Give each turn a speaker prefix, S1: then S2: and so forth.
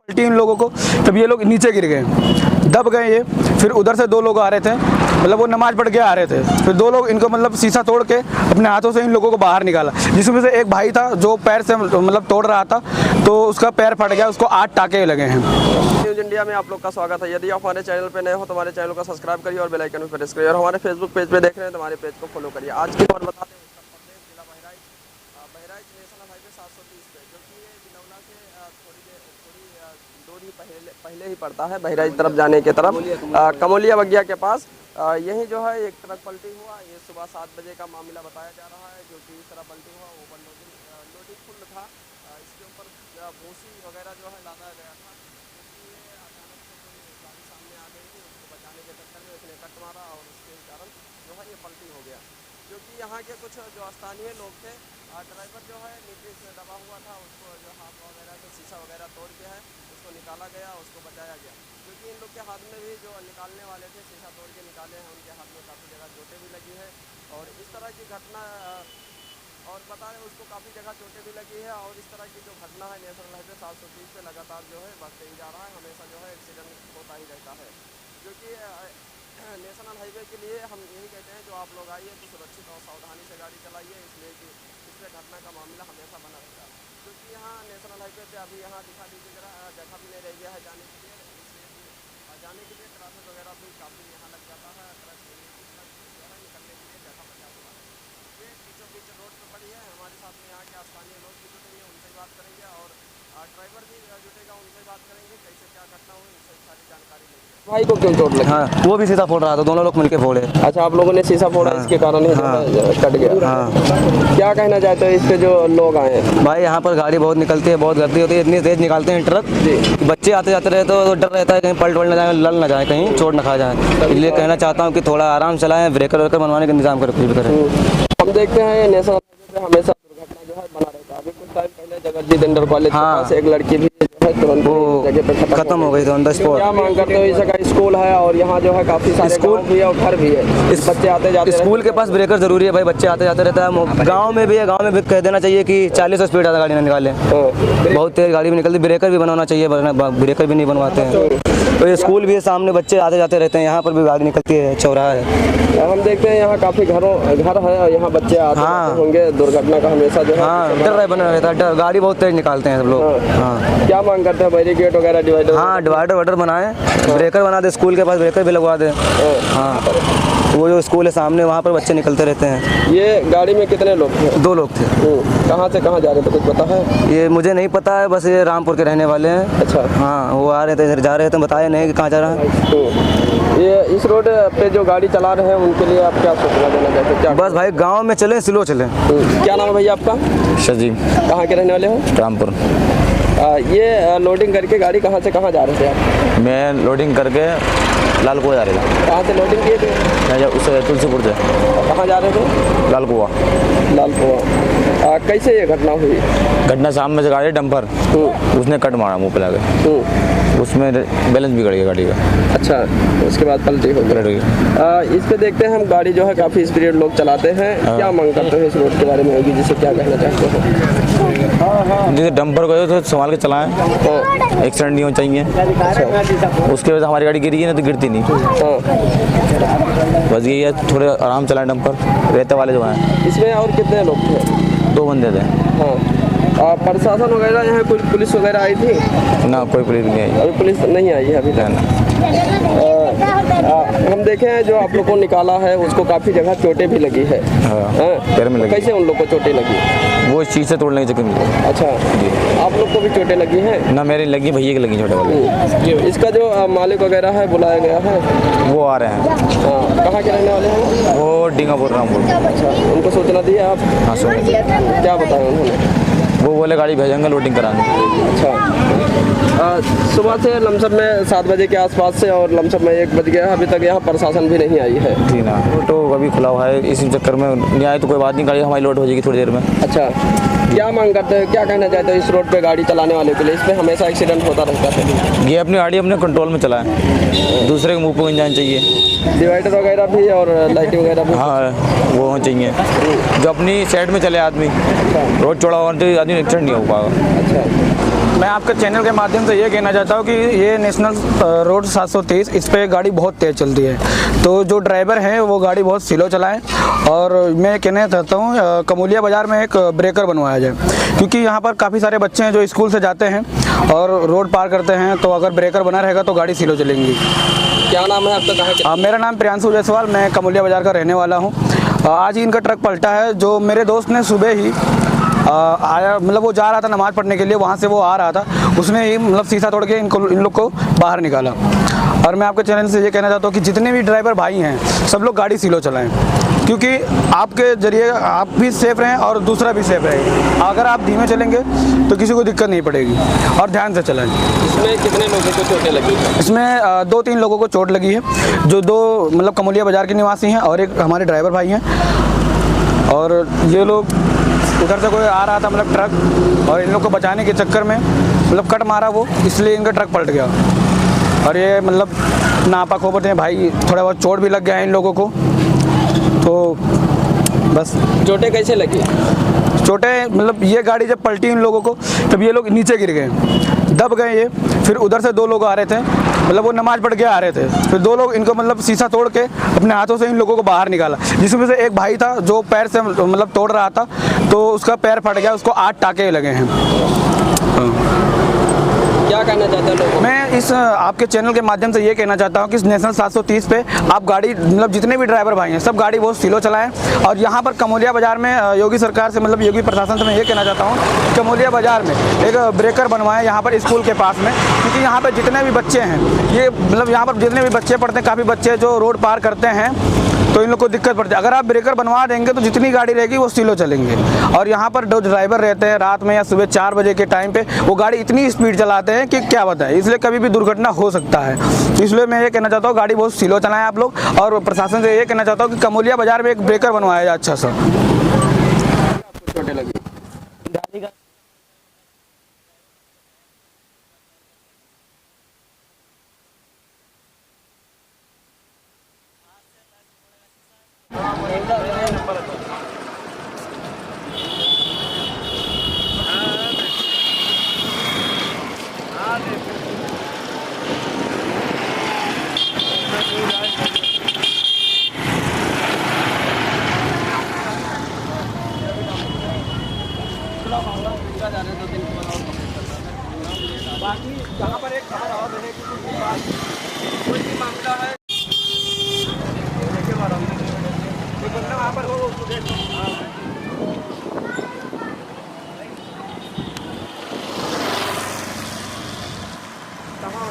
S1: पलटी इन लोगों को, तब ये लोग नीचे गिर गए, दब गए ये। फिर उधर से 2 लोग आ रहे थे, मतलब वो नमाज पढ़ के आ रहे थे। फिर 2 लोग इनको मतलब शीशा तोड़ के अपने हाथों से इन लोगों को बाहर निकाला, जिसमें से एक भाई था जो पैर से मतलब तोड़ रहा था, तो उसका पैर फट गया, उसको 8 टाके लगे हैं।
S2: न्यूज़ इंडिया में आप लोग का स्वागत है। यदि आप हमारे चैनल पे नए हो तो हमारे चैनल को सब्सक्राइब करिए और बेल आइकन पर प्रेस करिए, और हमारे फेसबुक पेज पे देख रहे हैं तो हमारे पेज को फॉलो करिए। आज की खबर बता दें, उत्तर प्रदेश जिला बहराइच नेशनल हाईवे 730 पे, जो कि ये बिनौला से थोड़ी दूरी पहले ही पड़ता है बहराइच तरफ जाने के तरफ, कमोलिया बगिया के पास। यही जो है एक ट्रक पलटी हुआ। ये सुबह 7 बजे का मामला बताया जा रहा है, जो कि इस तरह पलटी हुआ। लोडिंग फुल था, इसके ऊपर भूसी वगैरह जो है लादा गया था। गाड़ी सामने आ गई थी, उसको बचाने के चक्कर में उसने कट मारा और उसके कारण जो है ये पलटी हो गया। क्योंकि यहाँ के कुछ जो स्थानीय लोग थे, ड्राइवर जो है नीचे से दबा हुआ था, उसको जो हाथ वगैरह से शीशा वगैरह तोड़ के है उसको निकाला गया, उसको बचाया गया। क्योंकि इन लोग के हाथ में भी जो निकालने वाले थे, शीशा तोड़ के निकाले हैं, उनके हाथ में काफ़ी जगह चोटें भी लगी है। और इस तरह की घटना और बता रहे उसको काफ़ी जगह चोटें भी लगी है। और इस तरह की जो घटना है नेशनल हाईवे 730 पे लगातार जो है बढ़ते ही जा रहा है। हमेशा जो है एक्सीडेंट होता ही रहता है, क्योंकि नेशनल हाईवे के लिए हम यही कहते हैं, जो आप लोग आइए तो सुरक्षित और सावधानी से गाड़ी चलाइए, इसलिए कि इस पर घटना का मामला हमेशा बना रहता है। क्योंकि यहाँ नेशनल हाईवे पे अभी यहाँ दिखा दीजिए जरा, जगह भी नहीं रह गया है जाने के लिए, इसलिए ट्रैफिक वगैरह भी काफ़ी यहाँ लग जाता है। ट्रक जो है निकलने के लिए जगह बचा हुआ है। ये बीचों बीच रोड पर पड़ी है। हमारे साथ में यहाँ के स्थानीय लोग भी जुटेंगे, उनसे बात करेंगे, और ड्राइवर भी जुटेगा, उनसे बात करेंगे कैसे क्या घटना हुई, इससे सारी जानकारी लेंगे। भाई को क्यों चोट लगी?
S3: हाँ, वो भी शीशा फोड़ रहा था, दोनों लोग मिलके फोड़े।
S2: अच्छा, आप लोगों ने शीशा फोड़ा, इसके कारण ही कट गया।
S3: हाँ।
S2: क्या कहना चाहते हो इस पे जो लोग आए हैं?
S3: भाई यहाँ पर गाड़ी बहुत निकलती है, बहुत गर्दी होती है, इतनी तेज निकालते हैं ट्रक कि बच्चे आते जाते रहे तो डर रहता है कहीं पलट ना जाए, लड़ ना जाए, कहीं चोट ना खा जाए। इसलिए कहना चाहता हूँ कि थोड़ा आराम चलाएं, ब्रेकर वेकर बनवाने का इंतजाम करें, कुछ भी करें।
S2: हम देखते हैं नेशनल हाईवे पे हमेशा दुर्घटना जो है बना रहता है। अभी कुछ टाइम पहले जगजीत इंटर कॉलेज के पास एक लड़की भी जो है तुरंत जगह पे खत्म
S3: हो गई थी ऑन द स्पॉट।
S2: क्या मांग करते हो? इस जगह स्कूल है और यहाँ जो है काफी सारे स्कूल भी है और घर भी है, इस बच्चे आते जाते।
S3: स्कूल के पास ब्रेकर जरूरी है भाई, बच्चे आते जाते रहता है। गाँव में भी है, गाँव में भी कह देना चाहिए कि 40 स्पीड ज़्यादा गाड़ी ना निकालें। बहुत तेज गाड़ी भी निकलती, ब्रेकर भी बनाना चाहिए, ब्रेकर भी नहीं बनवाते हैं। तो ये स्कूल भी है सामने, बच्चे आते जाते रहते हैं, यहाँ पर भी गाड़ी निकलती है, चौराहा है।
S2: हम देखते हैं यहाँ काफी घर है और यहाँ बच्चे आते होंगे। दुर्घटना का हमेशा जो है
S3: डर बना रहता है, गाड़ी बहुत तेज निकालते हैं सब लोग। हाँ,
S2: क्या मांग करते हैं? बैरिकेड वगैरह, डिवाइडर?
S3: हाँ, डिवाइडर वाइडर बनाए, ब्रेकर बना दे, स्कूल के पास ब्रेकर भी लगवा दे। हाँ, वो जो स्कूल है सामने, वहाँ पर बच्चे निकलते रहते हैं।
S2: ये गाड़ी में कितने लोग थे?
S3: 2 लोग थे।
S2: कहाँ से कहाँ जा रहे थे, कुछ पता है?
S3: ये मुझे नहीं पता है, बस ये रामपुर के रहने वाले हैं।
S2: अच्छा।
S3: हाँ, वो आ रहे थे, इधर जा रहे थे, बताए नहीं कि कहाँ जा रहा है।
S2: ये इस रोड पे जो गाड़ी चला रहे हैं उनके लिए आप क्या सूचना देना चाहते हैं? क्या
S3: बस भाई गाँव में चलें, स्लो चलें।
S2: क्या नाम है भैया आपका?
S4: शजीम।
S2: कहाँ के रहने वाले हो?
S4: रामपुर।
S2: ये लोडिंग करके गाड़ी कहाँ से कहाँ जा रहे थे आप?
S4: मैं लोडिंग करके लाल कुआ जा रहा था।
S2: कहाँ से लोडिंग किए थे?
S4: मैं उससे तुलसीपुर से।
S2: कहाँ जा रहे थे?
S4: लाल कुआ।
S2: लाल कुआ। कैसे ये घटना हुई?
S4: घटना सामने से गाड़ी डंपर, उसने कट मारा मुँह पे लगे, उसमें बैलेंस बिगड़ गया गाड़ी का।
S2: अच्छा, उसके बाद पलटी हो गई। इस पे देखते हैं हम, गाड़ी जो है काफ़ी स्पीड लोग चलाते हैं। क्या मांग करते हैं इस रोड के बारे में होगी, जिसे क्या कहना चाहते हैं?
S4: जैसे डंपर को तो संभाल के चलाएं, एक्सीडेंट नहीं होना चाहिए। अच्छा। उसके वजह से हमारी गाड़ी गिरी है ना, तो गिरती नहीं। बस यही है, थोड़े आराम चलाएं डंपर, रहते वाले जो हैं।
S2: इसमें और कितने लोग थे?
S4: 2 बंदे थे।
S2: हाँ, प्रशासन वगैरह यहाँ कोई पुलिस वगैरह आई थी?
S4: ना, कोई पुलिस नहीं आई।
S2: अभी पुलिस नहीं आई है अभी तक। हम देखे हैं जो आप लोग को निकाला है उसको काफ़ी जगह चोटें भी लगी है।
S4: पैर में लगी।
S2: कैसे उन लोग को चोटें लगी?
S4: वो चीज़ से तोड़ने के चक्कर में।
S2: अच्छा, आप लोग को भी चोटें लगी हैं?
S4: ना, मेरी लगी, भैया की लगी छोटे वाले।
S2: इसका जो मालिक वगैरह है बुलाया गया है?
S4: वो आ रहे हैं।
S2: कहाँ के रहने वाले हैं?
S4: वो डींगापुर रामपुर।
S2: अच्छा, उनको सूचना दी है आप?
S4: हाँ, सुन।
S2: क्या बताया उन्होंने?
S4: वो बोले गाड़ी भेजेंगे लोडिंग कराने।
S2: अच्छा, सुबह से लमसम में 7 बजे के आसपास से और लमसम में 1 बज गया, अभी तक यहाँ प्रशासन भी नहीं आई है।
S4: जी ना, तो अभी खुला हुआ है, इसी चक्कर में नहीं आए तो कोई बात नहीं, गाड़ी हमारी लोड हो जाएगी थोड़ी देर में।
S2: अच्छा, क्या मांग करते हैं, क्या कहना चाहते हैं इस रोड पे गाड़ी चलाने वाले के लिए? इस पे हमेशा एक्सीडेंट होता रहता है।
S4: ये अपनी गाड़ी अपने कंट्रोल में चलाएं, दूसरे के मुँह पर जाना चाहिए।
S2: डिवाइडर वगैरह भी और लाइटिंग वगैरह भी?
S4: हाँ, वो होना चाहिए, जो अपनी साइड में चले आदमी। रोड चौड़ा होने से आदमी एक्सीडेंट नहीं हो पाएगा।
S2: अच्छा,
S1: मैं आपके चैनल के माध्यम से ये कहना चाहता हूँ कि ये नेशनल रोड 730 इस पे गाड़ी बहुत तेज़ चलती है, तो जो ड्राइवर हैं वो गाड़ी बहुत स्लो चलाएं। और मैं कहना चाहता हूँ कमोलिया बाज़ार में एक ब्रेकर बनवाया जाए, क्योंकि यहाँ पर काफ़ी सारे बच्चे हैं जो स्कूल से जाते हैं और रोड पार करते हैं, तो अगर ब्रेकर बना रहेगा तो गाड़ी स्लो चलेंगी।
S2: क्या नाम है आपका, कहाँ के?
S1: मेरा नाम प्रियांशु जायसवाल, मैं कमोलिया बाज़ार का रहने वाला हूँ। आज ही इनका ट्रक पलटा है, जो मेरे दोस्त ने सुबह ही आया, मतलब वो जा रहा था नमाज़ पढ़ने के लिए, वहाँ से वो आ रहा था, उसने ही मतलब शीशा तोड़ के इन लोग को बाहर निकाला। और मैं आपके चैनल से ये कहना चाहता हूँ कि जितने भी ड्राइवर भाई हैं सब लोग गाड़ी स्लो चलाएं, क्योंकि आपके ज़रिए आप भी सेफ़ रहें और दूसरा भी सेफ़ रहे। अगर आप धीमे चलेंगे तो किसी को दिक्कत नहीं पड़ेगी, और ध्यान से चलाएं।
S2: इसमें कितने लोगों को चोटें लगी?
S1: इसमें 2-3 लोगों को चोट लगी है, जो 2 मतलब कमोलिया बाज़ार के निवासी हैं और एक हमारे ड्राइवर भाई हैं। और ये लोग उधर से कोई आ रहा था मतलब ट्रक, और इन लोग को बचाने के चक्कर में मतलब कट मारा वो, इसलिए इनका ट्रक पलट गया। और ये मतलब नापा खोपते हैं भाई, थोड़ा बहुत चोट भी लग गया है इन लोगों को, तो बस।
S2: चोटें कैसे लगी?
S1: चोटें मतलब ये गाड़ी जब पलटी इन लोगों को तब ये लोग नीचे गिर गए, दब गए ये। फिर उधर से 2 लोग आ रहे थे, मतलब वो नमाज़ पढ़ के आ रहे थे, फिर 2 लोग इनको मतलब शीशा तोड़ के अपने हाथों से इन लोगों को बाहर निकाला, जिसमें से एक भाई था जो पैर से मतलब तोड़ रहा था, तो उसका पैर फट गया, उसको 8 टाँके लगे हैं।
S2: क्या कहना चाहते हैं लोगों?
S1: मैं इस आपके चैनल के माध्यम से ये कहना चाहता हूँ कि इस नेशनल 730 पे आप गाड़ी मतलब जितने भी ड्राइवर भाई हैं सब गाड़ी बहुत स्लो चलाएं। और यहाँ पर कमोलिया बाज़ार में योगी सरकार से मतलब योगी प्रशासन से मैं ये कहना चाहता हूँ, कमोलिया बाज़ार में एक ब्रेकर बनवाएं यहाँ पर स्कूल के पास में, क्योंकि यहाँ पर जितने भी बच्चे हैं, ये मतलब यहाँ पर जितने भी बच्चे पढ़ते हैं, काफ़ी बच्चे जो रोड पार करते हैं, तो इन लोग को दिक्कत पड़ती है। अगर आप ब्रेकर बनवा देंगे तो जितनी गाड़ी रहेगी वो स्लो चलेंगे। और यहाँ पर जो ड्राइवर रहते हैं रात में या सुबह 4 बजे के टाइम पे वो गाड़ी इतनी स्पीड चलाते हैं कि क्या बताएं, इसलिए कभी भी दुर्घटना हो सकता है। इसलिए मैं ये कहना चाहता हूँ गाड़ी बहुत स्लो चलाएं आप लोग, और प्रशासन से ये कहना चाहता हूँ कि कमोलिया बाज़ार में एक ब्रेकर बनवाया जाए अच्छा सा।
S2: चोटें लगी?
S1: बाकी यहाँ पर एक खबर और है कि कोई भी मामला है, कोई बंदा वहाँ पर हो उसको देखो। कहाँ हो?